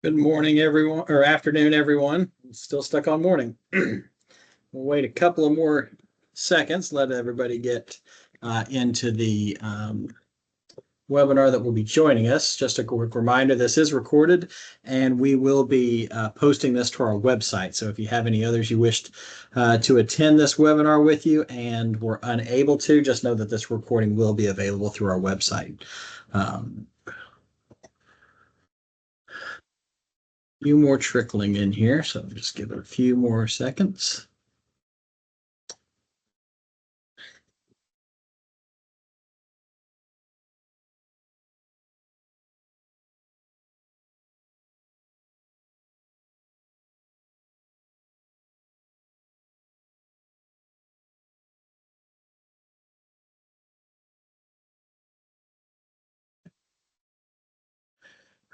Good morning, everyone, or afternoon, everyone. Still stuck on morning. We'll wait a couple of more seconds, let everybody get into the webinar that will be joining us. Just a quick reminder, this is recorded and we will be posting this to our website. So if you have any others you wished to attend this webinar with you and were unable to, just know that this recording will be available through our website. Few more trickling in here, so just give it a few more seconds.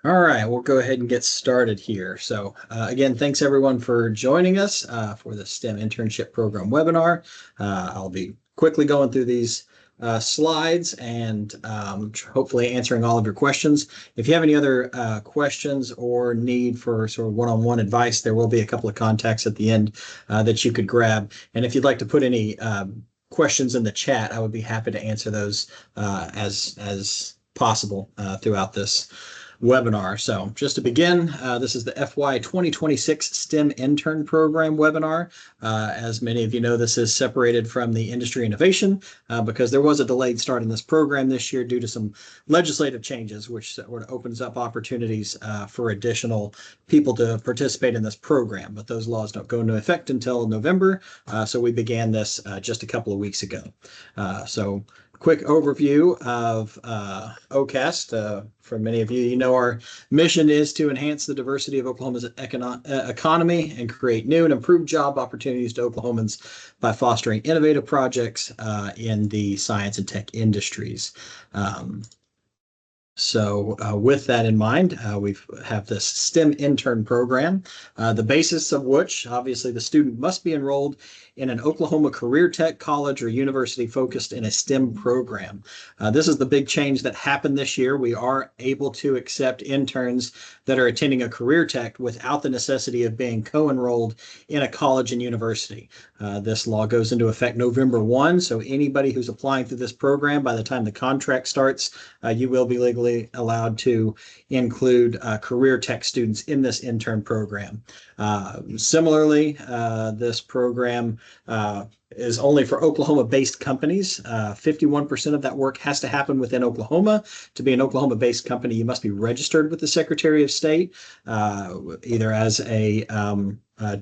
All right, we'll go ahead and get started here. So again, thanks everyone for joining us for the STEM Internship Program webinar. I'll be quickly going through these slides and hopefully answering all of your questions. If you have any other questions or need for sort of one-on-one advice, there will be a couple of contacts at the end that you could grab. And if you'd like to put any questions in the chat, I would be happy to answer those as possible throughout this webinar. So just to begin, this is the FY 2026 STEM Intern Program webinar. As many of you know, this is separated from the industry innovation because there was a delayed start in this program this year due to some legislative changes, which sort of opens up opportunities for additional people to participate in this program. But those laws don't go into effect until November. So we began this just a couple of weeks ago. So quick overview of OCAST. For many of you, you know our mission is to enhance the diversity of Oklahoma's economy and create new and improved job opportunities to Oklahomans by fostering innovative projects in the science and tech industries. So with that in mind, we have this STEM intern program, the basis of which, obviously, the student must be enrolled in an Oklahoma career tech college or university focused in a STEM program. This is the big change that happened this year. We are able to accept interns that are attending a career tech without the necessity of being co-enrolled in a college and university. This law goes into effect November 1, so anybody who's applying through this program, by the time the contract starts, you will be legally allowed to include career tech students in this intern program. Similarly, this program is only for Oklahoma-based companies. 51% of that work has to happen within Oklahoma. To be an Oklahoma-based company, you must be registered with the Secretary of State, either as a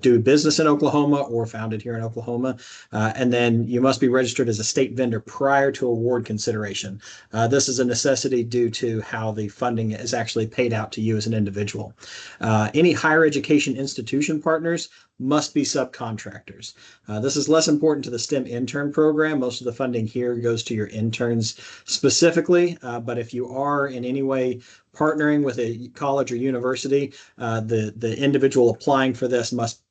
do business in Oklahoma or founded here in Oklahoma. And then you must be registered as a state vendor prior to award consideration. This is a necessity due to how the funding is actually paid out to you as an individual. Any higher education institution partners must be subcontractors. This is less important to the STEM intern program. Most of the funding here goes to your interns specifically, but if you are in any way partnering with a college or university, the individual applying for this must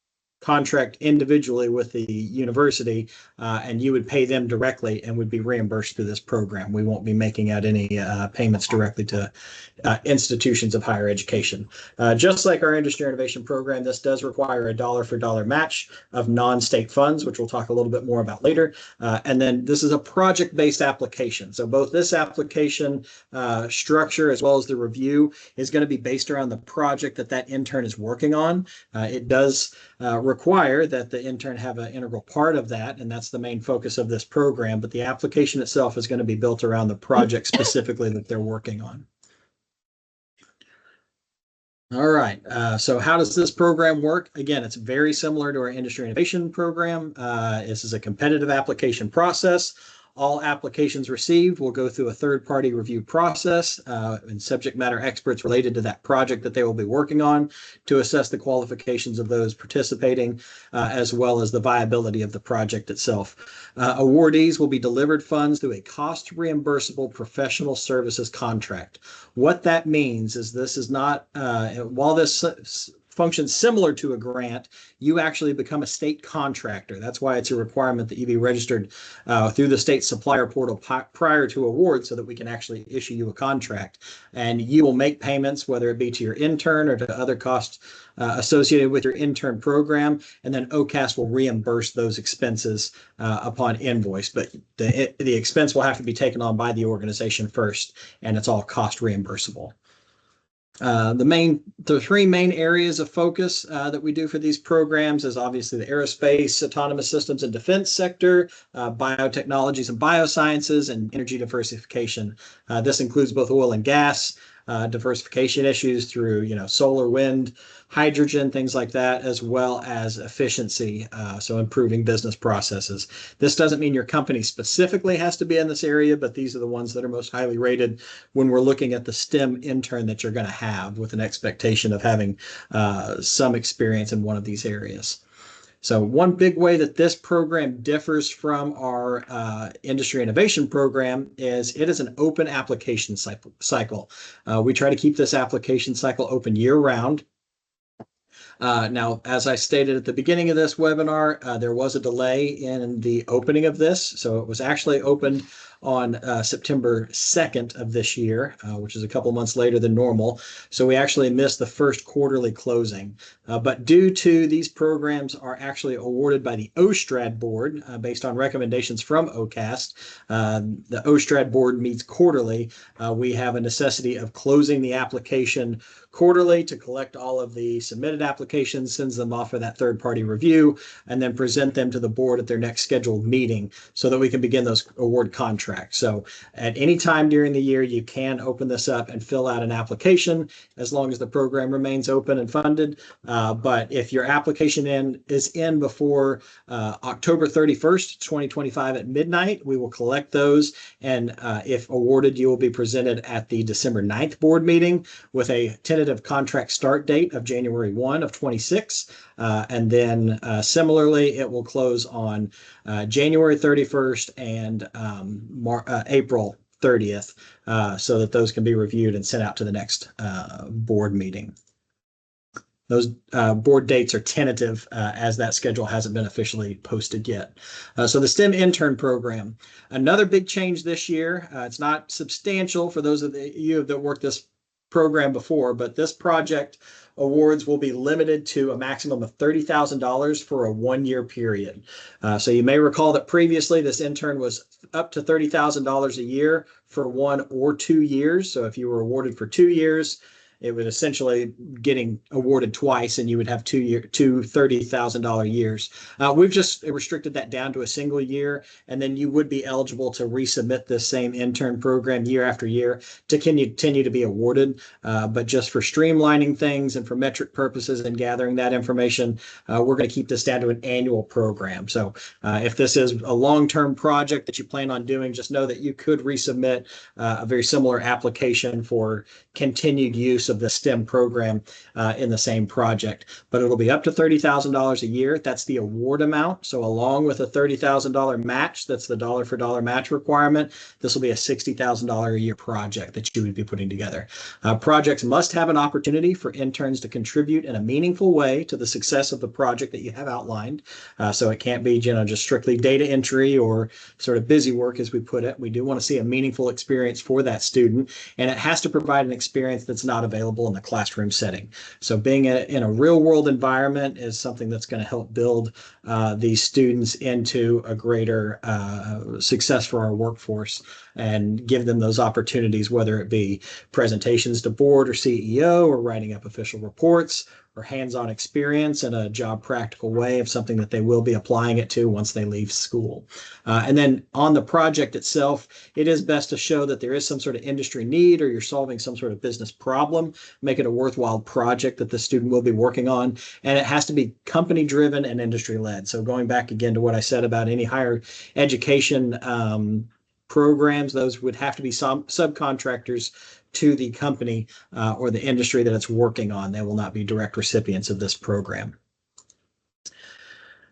contract individually with the university, and you would pay them directly and would be reimbursed through this program. We won't be making out any payments directly to institutions of higher education. Just like our industry innovation program, this does require a dollar-for-dollar match of non-state funds, which we'll talk a little bit more about later. And then this is a project-based application. So both this application structure as well as the review is going to be based around the project that intern is working on. It does require that the intern have an integral part of that, and that's the main focus of this program, but the application itself is going to be built around the project specifically that they're working on. All right, so how does this program work? Again, it's very similar to our industry innovation program. This is a competitive application process. All applications received will go through a third-party review process and subject matter experts related to that project that they will be working on to assess the qualifications of those participating, as well as the viability of the project itself. Awardees will be delivered funds through a cost-reimbursable professional services contract. What that means is this is not, while this functions similar to a grant, you actually become a state contractor. That's why it's a requirement that you be registered through the state supplier portal prior to award so that we can actually issue you a contract. And you will make payments, whether it be to your intern or to other costs associated with your intern program, and then OCAST will reimburse those expenses upon invoice. But the expense will have to be taken on by the organization first, and it's all cost reimbursable. The three main areas of focus that we do for these programs is obviously the aerospace, autonomous systems and defense sector, biotechnologies and biosciences, and energy diversification. This includes both oil and gas, diversification issues through, solar, wind, hydrogen, things like that, as well as efficiency, so improving business processes. This doesn't mean your company specifically has to be in this area, but these are the ones that are most highly rated when we're looking at the STEM intern that you're going to have with an expectation of having some experience in one of these areas. So one big way that this program differs from our industry innovation program is it is an open application cycle. We try to keep this application cycle open year-round. Now, as I stated at the beginning of this webinar, there was a delay in the opening of this. So it was actually opened on September 2nd of this year, which is a couple months later than normal. So we actually missed the first quarterly closing. But due to these programs are actually awarded by the OSTRAD board based on recommendations from OCAST, the OSTRAD board meets quarterly. We have a necessity of closing the application quarterly to collect all of the submitted applications, sends them off for that third-party review, and then present them to the board at their next scheduled meeting so that we can begin those award contracts. So at any time during the year, you can open this up and fill out an application as long as the program remains open and funded. But if your application is in before October 31st, 2025 at midnight, we will collect those. And if awarded, you will be presented at the December 9th board meeting with a tentative contract start date of January 1 of 26. And then similarly, it will close on January 31st and April 30th so that those can be reviewed and sent out to the next board meeting. Those board dates are tentative as that schedule hasn't been officially posted yet. So the STEM Intern Program, another big change this year. It's not substantial for those of you that worked this program before, but this project awards will be limited to a maximum of $30,000 for a one-year period. So you may recall that previously this intern was up to $30,000 a year for 1 or 2 years. So if you were awarded for 2 years, it would essentially getting awarded twice, and you would have two $30,000 years. We've just restricted that down to a single year, and then you would be eligible to resubmit this same intern program year after year to continue to be awarded. But just for streamlining things and for metric purposes and gathering that information, we're going to keep this down to an annual program. So if this is a long-term project that you plan on doing, just know that you could resubmit a very similar application for continued use of the STEM program in the same project, but it'll be up to $30,000 a year. That's the award amount. So along with a $30,000 match, that's the dollar for dollar match requirement, this will be a $60,000 a year project that you would be putting together. Projects must have an opportunity for interns to contribute in a meaningful way to the success of the project that you have outlined. So it can't be, just strictly data entry or sort of busy work, as we put it. We do want to see a meaningful experience for that student, and it has to provide an experience that's not available in the classroom setting. So being in a real world environment is something that's going to help build these students into a greater success for our workforce and give them those opportunities, whether it be presentations to board or CEO or writing up official reports or hands-on experience in a job practical way of something that they will be applying it to once they leave school. And then on the project itself, it is best to show that there is some sort of industry need or you're solving some sort of business problem, make it a worthwhile project that the student will be working on. And it has to be company driven and industry led. So going back again to what I said about any higher education programs, those would have to be some subcontractors to the company or the industry that it's working on. They will not be direct recipients of this program.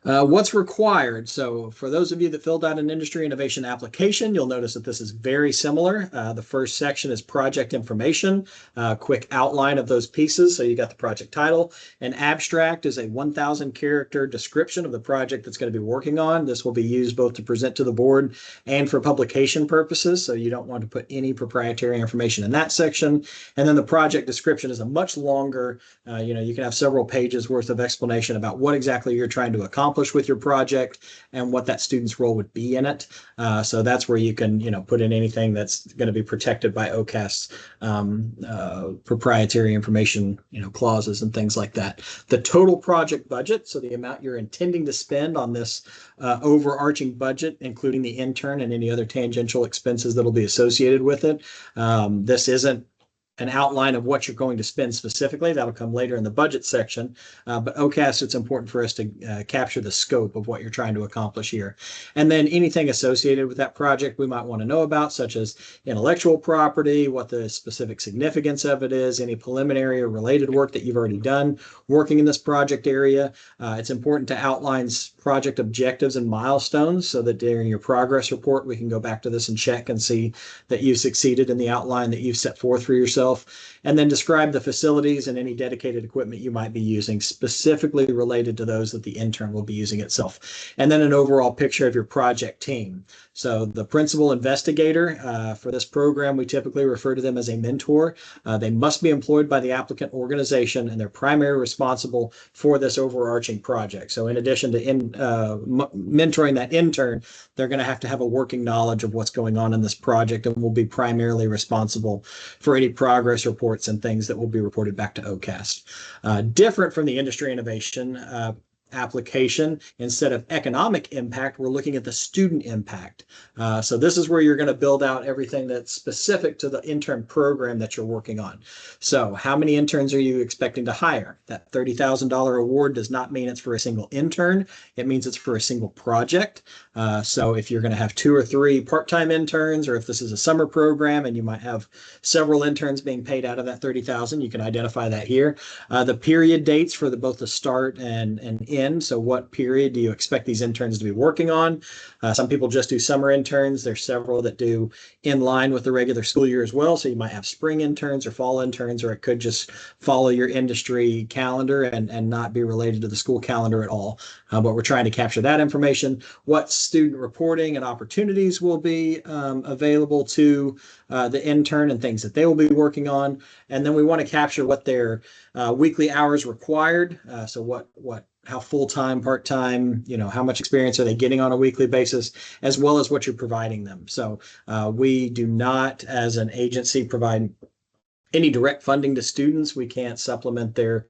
What's required? So for those of you that filled out an industry innovation application, you'll notice that this is very similar. The first section is project information, quick outline of those pieces. So you got the project title. An abstract is a 1,000 character description of the project that's going to be working on. This will be used both to present to the board and for publication purposes. So you don't want to put any proprietary information in that section. And then the project description is a much longer, you can have several pages worth of explanation about what exactly you're trying to accomplish with your project and what that student's role would be in it. So that's where you can, put in anything that's going to be protected by OCAST proprietary information, clauses and things like that. The total project budget, so the amount you're intending to spend on this overarching budget, including the intern and any other tangential expenses that'll be associated with it. This isn't an outline of what you're going to spend specifically. That'll come later in the budget section. But OCAST, it's important for us to capture the scope of what you're trying to accomplish here. And then anything associated with that project we might want to know about, such as intellectual property, what the specific significance of it is, any preliminary or related work that you've already done working in this project area. It's important to outline project objectives and milestones so that during your progress report, we can go back to this and check and see that you succeeded in the outline that you've set forth for yourself. And then describe the facilities and any dedicated equipment you might be using, specifically related to those that the intern will be using itself. And then an overall picture of your project team. So the principal investigator for this program, we typically refer to them as a mentor. They must be employed by the applicant organization, and they're primarily responsible for this overarching project. So in addition to mentoring that intern, they're going to have a working knowledge of what's going on in this project and will be primarily responsible for any progress reports and things that will be reported back to OCAST. Different from the industry innovation application, instead of economic impact, we're looking at the student impact. So this is where you're going to build out everything that's specific to the intern program that you're working on. So how many interns are you expecting to hire? That $30,000 award does not mean it's for a single intern. It means it's for a single project. So if you're going to have 2 or 3 part-time interns, or if this is a summer program and you might have several interns being paid out of that $30,000, you can identify that here. The period dates for both the start and end. So what period do you expect these interns to be working on? Some people just do summer interns. There's several that do in line with the regular school year as well. So you might have spring interns or fall interns, or it could just follow your industry calendar and not be related to the school calendar at all. But we're trying to capture that information. What student reporting and opportunities will be available to the intern and things that they will be working on. And then we want to capture what their weekly hours required. So how full-time, part-time, how much experience are they getting on a weekly basis, as well as what you're providing them. So we do not, as an agency, provide any direct funding to students. We can't supplement their,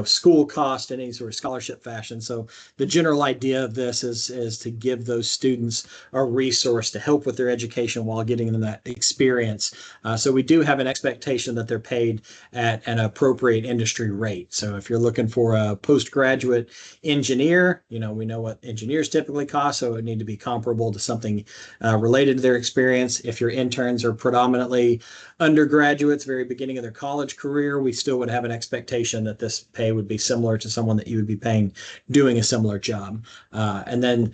school cost in any sort of scholarship fashion. So the general idea of this is to give those students a resource to help with their education while getting them that experience. So we do have an expectation that they're paid at an appropriate industry rate. So if you're looking for a postgraduate engineer, we know what engineers typically cost, so it would need to be comparable to something related to their experience. If your interns are predominantly undergraduates, very beginning of their college career, we still would have an expectation that this pay would be similar to someone that you would be paying doing a similar job. And then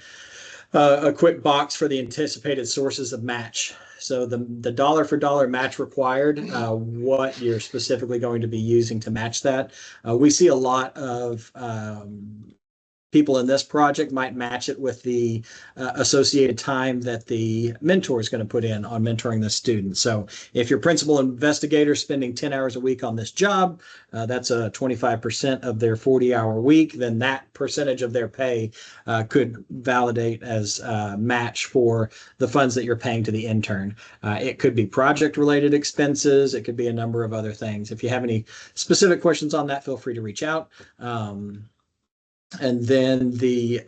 a quick box for the anticipated sources of match. So the dollar for dollar match required, what you're specifically going to be using to match that. We see a lot of people in this project might match it with the associated time that the mentor is going to put in on mentoring the student. So if your principal investigator is spending 10 hours a week on this job, that's a 25% of their 40-hour week, then that percentage of their pay could validate as a match for the funds that you're paying to the intern. It could be project-related expenses. It could be a number of other things. If you have any specific questions on that, feel free to reach out. And then the